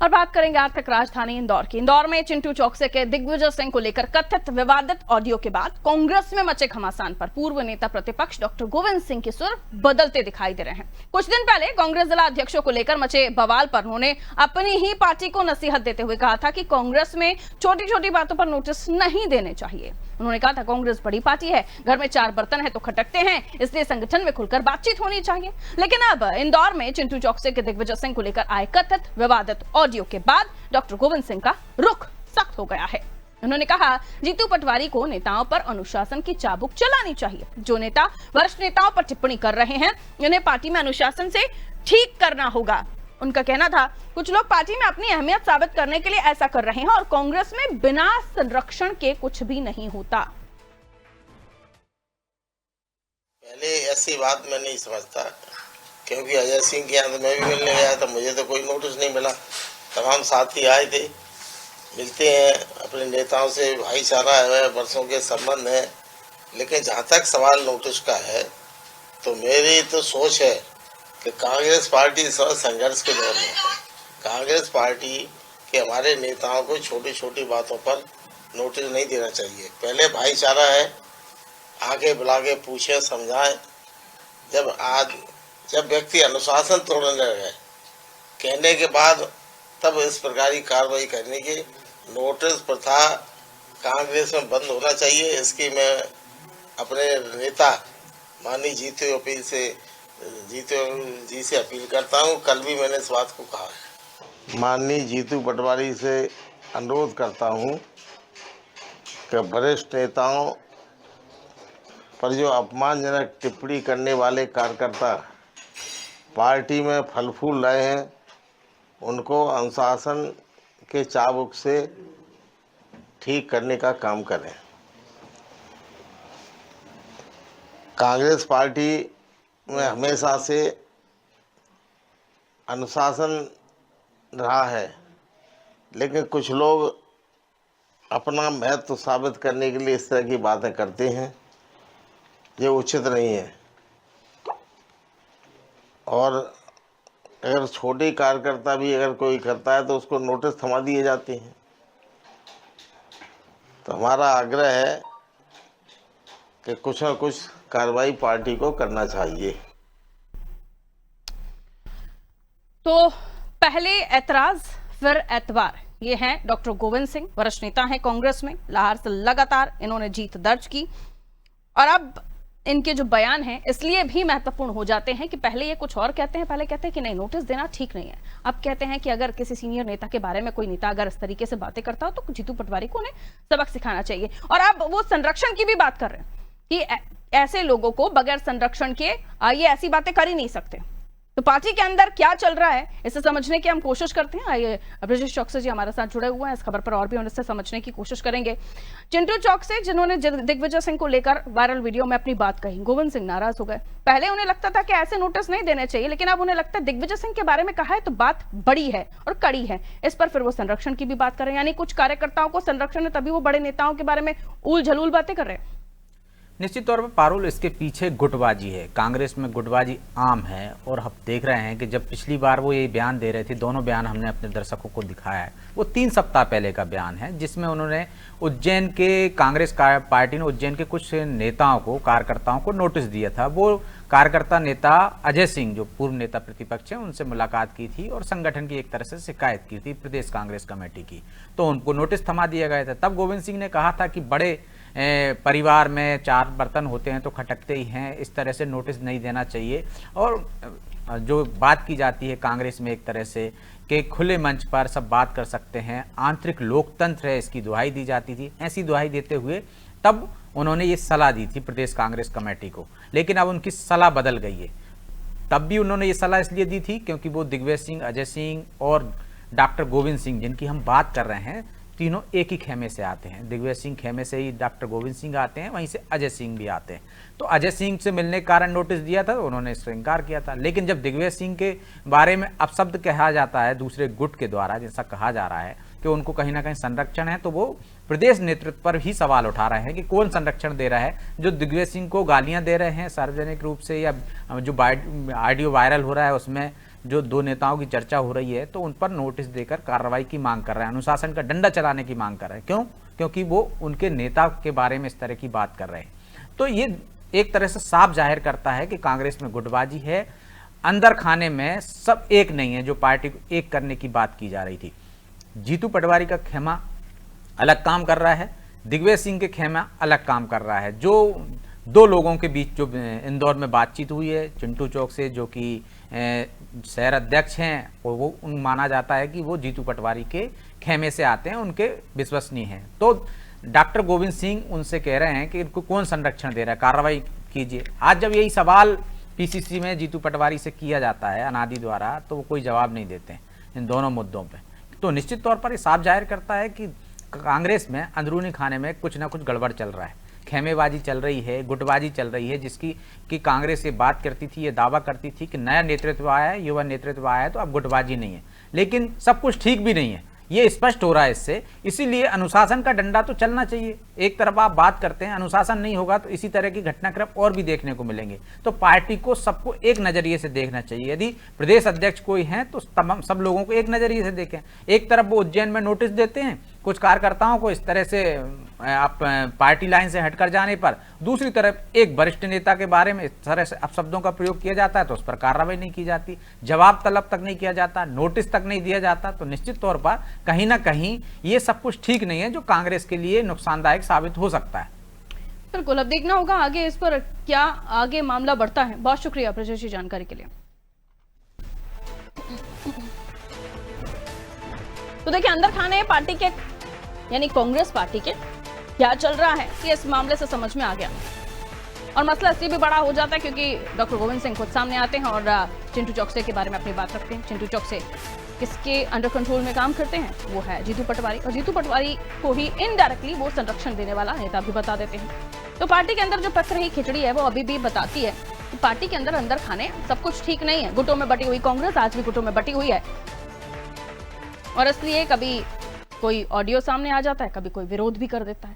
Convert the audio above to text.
और बात करेंगे आर्थिक राजधानी इंदौर की। इंदौर में चिंटू चौकसे के दिग्विजय सिंह को लेकर कथित विवादित ऑडियो के बाद कांग्रेस में मचे घमासान पर पूर्व नेता प्रतिपक्ष डॉक्टर गोविंद सिंह के सुर बदलते दिखाई दे रहे हैं। कुछ दिन पहले कांग्रेस जिला अध्यक्षों को लेकर मचे बवाल पर उन्होंने अपनी ही पार्टी को नसीहत देते हुए कहा था कि कांग्रेस में छोटी छोटी बातों पर नोटिस नहीं देने चाहिए। उन्होंने कहा था कांग्रेस बड़ी पार्टी है, घर में 4 बर्तन है तो खटकते हैं, इसलिए संगठन में खुलकर बातचीत होनी चाहिए। लेकिन अब इंदौर में चिंटू चौकसे के दिग्विजय सिंह को लेकर आए कथित विवादित ऑडियो के बाद डॉक्टर गोविंद सिंह का रुख सख्त हो गया है। उन्होंने कहा जीतू पटवारी को नेताओं पर अनुशासन की चाबुक चलानी चाहिए। जो नेता वरिष्ठ नेताओं पर टिप्पणी कर रहे हैं उन्हें पार्टी में अनुशासन से ठीक करना होगा। उनका कहना था कुछ लोग पार्टी में अपनी अहमियत साबित करने के लिए ऐसा कर रहे हैं और कांग्रेस में बिना संरक्षण के कुछ भी नहीं होता। पहले ऐसी बात मैं नहीं समझता, क्योंकि अजय सिंह के यहाँ मैं भी मिलने गया था, मुझे तो कोई नोटिस नहीं मिला। तमाम साथी आए थे, मिलते हैं, अपने नेताओं से भाईचारा है, वर्षों के संबंध है। लेकिन जहाँ तक सवाल नोटिस का है तो मेरी तो सोच है कि कांग्रेस पार्टी इस वक्त संघर्ष के दौर में है। कांग्रेस पार्टी के हमारे नेताओं को छोटी छोटी बातों पर नोटिस नहीं देना चाहिए। पहले भाईचारा है, आगे बुला के पूछे समझाएं। जब व्यक्ति अनुशासन तोड़ने लगे कहने के बाद तब इस प्रकार की कार्रवाई करने की नोटिस प्रथा कांग्रेस में बंद होना चाहिए। इसकी मैं अपने नेता माननीय जीतू जी से अपील करता हूं। कल भी मैंने इस बात को कहा है। माननीय जीतू पटवारी से अनुरोध करता हूं कि वरिष्ठ नेताओं पर जो अपमानजनक टिप्पणी करने वाले कार्यकर्ता पार्टी में फल फूल रहे हैं उनको अनुशासन के चाबुक से ठीक करने का काम करें। कांग्रेस पार्टी में हमेशा से अनुशासन रहा है, लेकिन कुछ लोग अपना महत्व साबित करने के लिए इस तरह की बातें करते हैं, ये उचित नहीं है। और अगर छोटे कार्यकर्ता भी अगर कोई करता है तो उसको नोटिस थमा दिए जाते हैं। तो हमारा आग्रह है कि कुछ न कुछ कार्रवाई पार्टी को करना चाहिए। तो पहले ऐतराज फिर एतबार, ये हैं डॉक्टर गोविंद सिंह, वरिष्ठ नेता हैं कांग्रेस में। लाहौर से लगातार इन्होंने जीत दर्ज की और अब इनके जो बयान हैं इसलिए भी महत्वपूर्ण हो जाते हैं कि पहले ये कुछ और कहते हैं, पहले कहते हैं कि नहीं नोटिस देना ठीक नहीं है। अब कहते हैं कि अगर किसी सीनियर नेता के बारे में कोई नेता अगर इस तरीके से बातें करता हो तो जीतू पटवारी को उन्हें सबक सिखाना चाहिए। और अब वो संरक्षण की भी बात कर रहे हैं कि ऐसे लोगों को बगैर संरक्षण के ये ऐसी बातें कर ही नहीं सकते। तो पार्टी के अंदर क्या चल रहा है इसे समझने की हम कोशिश करते हैं। आइए ब्रजेश चौकसे जी हमारे साथ जुड़े हुए हैं, इस खबर पर और भी हम इससे समझने की कोशिश करेंगे। चिंटू चौकसे जिन्होंने दिग्विजय सिंह को लेकर वायरल वीडियो में अपनी बात कही, गोविंद सिंह नाराज हो गए। पहले उन्हें लगता था कि ऐसे नोटिस नहीं देने चाहिए, लेकिन अब उन्हें लगता है दिग्विजय सिंह के बारे में कहा है तो बात बड़ी है और कड़ी है। इस पर फिर वो संरक्षण की भी बात कर रहे हैं, यानी कुछ कार्यकर्ताओं को संरक्षण है तभी वो बड़े नेताओं के बारे में उल झलूल बातें कर रहे हैं। निश्चित तौर पर पारुल, इसके पीछे गुटबाजी है। कांग्रेस में गुटबाजी आम है और हम देख रहे हैं कि जब पिछली बार वो ये बयान दे रहे थे, दोनों बयान हमने अपने दर्शकों को दिखाया है, वो 3 सप्ताह पहले का बयान है जिसमें उन्होंने उज्जैन के कांग्रेस पार्टी ने उज्जैन के कुछ नेताओं को, कार्यकर्ताओं को नोटिस दिया था। वो कार्यकर्ता नेता अजय सिंह जो पूर्व नेता प्रतिपक्ष है उनसे मुलाकात की थी और संगठन की एक तरह से शिकायत की थी प्रदेश कांग्रेस कमेटी की, तो उनको नोटिस थमा दिया गया था। तब गोविंद सिंह ने कहा था कि बड़े परिवार में 4 बर्तन होते हैं तो खटकते ही हैं, इस तरह से नोटिस नहीं देना चाहिए। और जो बात की जाती है कांग्रेस में एक तरह से कि खुले मंच पर सब बात कर सकते हैं, आंतरिक लोकतंत्र है, इसकी दुहाई दी जाती थी। ऐसी दुहाई देते हुए तब उन्होंने ये सलाह दी थी प्रदेश कांग्रेस कमेटी को, लेकिन अब उनकी सलाह बदल गई है। तब भी उन्होंने ये सलाह इसलिए दी थी क्योंकि वो दिग्विजय सिंह, अजय सिंह और डॉक्टर गोविंद सिंह जिनकी हम बात कर रहे हैं, तीनों एक ही खेमे से आते हैं। दिग्विजय सिंह खेमे से ही डॉक्टर गोविंद सिंह आते हैं, वहीं से अजय सिंह भी आते हैं। तो अजय सिंह से मिलने के कारण नोटिस दिया था, उन्होंने इससे इनकार किया था। लेकिन जब दिग्विजय सिंह के बारे में अपशब्द कहा जाता है दूसरे गुट के द्वारा, जैसा कहा जा रहा है कि उनको कहीं ना कहीं संरक्षण है, तो वो प्रदेश नेतृत्व पर ही सवाल उठा रहे हैं कि कौन संरक्षण दे रहा है। जो दिग्विजय सिंह को गालियां दे रहे हैं सार्वजनिक रूप से, या जो ऑडियो वायरल हो रहा है उसमें जो दो नेताओं की चर्चा हो रही है, तो उन पर नोटिस देकर कार्रवाई की मांग कर रहे हैं, अनुशासन का डंडा चलाने की मांग कर रहे हैं। क्यों? क्योंकि वो उनके नेता के बारे में इस तरह की बात कर रहे हैं। तो ये एक तरह से साफ जाहिर करता है कि कांग्रेस में गुटबाजी है, अंदर खाने में सब एक नहीं है। जो पार्टी को एक करने की बात की जा रही थी, जीतू पटवारी का खेमा अलग काम कर रहा है, दिग्विजय सिंह के खेमा अलग काम कर रहा है। जो दो लोगों के बीच जो इंदौर में बातचीत हुई है चिंटू चौक से, जो कि शहर अध्यक्ष हैं, और वो माना जाता है कि वो जीतू पटवारी के खेमे से आते हैं, उनके विश्वसनीय हैं। तो डॉक्टर गोविंद सिंह उनसे कह रहे हैं कि इनको कौन संरक्षण दे रहा है, कार्रवाई कीजिए। आज जब यही सवाल पीसीसी में जीतू पटवारी से किया जाता है अनादि द्वारा, तो वो कोई जवाब नहीं देते हैं इन दोनों मुद्दों पे। तो निश्चित तौर पर ये साफ जाहिर करता है कि कांग्रेस में अंदरूनी खाने में कुछ ना कुछ गड़बड़ चल रहा है, खेमेबाजी चल रही है, गुटबाजी चल रही है, जिसकी कि कांग्रेस ये बात करती थी, ये दावा करती थी कि नया नेतृत्व आया है, युवा नेतृत्व आया है, तो अब गुटबाजी नहीं है। लेकिन सब कुछ ठीक भी नहीं है, ये स्पष्ट हो रहा है इससे। इसीलिए अनुशासन का डंडा तो चलना चाहिए। एक तरफ आप बात करते हैं, अनुशासन नहीं होगा तो इसी तरह की घटनाक्रम और भी देखने को मिलेंगे। तो पार्टी को सबको एक नजरिए से देखना चाहिए। यदि प्रदेश अध्यक्ष कोई हैं तो तमाम सब लोगों को एक नजरिए से देखें। एक तरफ वो उज्जैन में नोटिस देते हैं कुछ कार्यकर्ताओं को इस तरह से आप पार्टी लाइन से हटकर जाने पर, दूसरी तरफ एक वरिष्ठ नेता के बारे में इस तरह से अपशब्दों का प्रयोग किया जाता है तो उस पर कार्रवाई नहीं की जाती, जवाब तलब तक नहीं किया जाता, नोटिस तक नहीं दिया जाता। तो निश्चित तौर पर कहीं ना कहीं ये सब कुछ ठीक नहीं है, जो कांग्रेस के लिए नुकसानदायक साबित हो सकता है। बिल्कुल, अब देखना होगा आगे इस पर क्या आगे मामला बढ़ता है। बहुत शुक्रिया ब्रजेश जी जानकारी के लिए। तो देखिए, अंदर खाने पार्टी के यानी कांग्रेस पार्टी के क्या चल रहा है ये इस मामले से समझ में आ गया। और मसला इसलिए भी बड़ा हो जाता है क्योंकि डॉक्टर गोविंद सिंह खुद सामने आते हैं और चिंटू चौकसे के बारे में अपनी बात रखते हैं। चिंटू चौकसे किसके अंडर कंट्रोल में काम करते हैं, वो है जीतू पटवारी, और जीतू पटवारी को ही इनडायरेक्टली वो संरक्षण देने वाला नेता भी बता देते हैं। तो पार्टी के अंदर जो पक रही खिचड़ी है वो अभी भी बताती है कि पार्टी के अंदर खाने सब कुछ ठीक नहीं है। गुटों में बटी हुई कांग्रेस आज भी गुटों में बटी हुई है, और इसलिए कभी कोई ऑडियो सामने आ जाता है, कभी कोई विरोध भी कर देता है।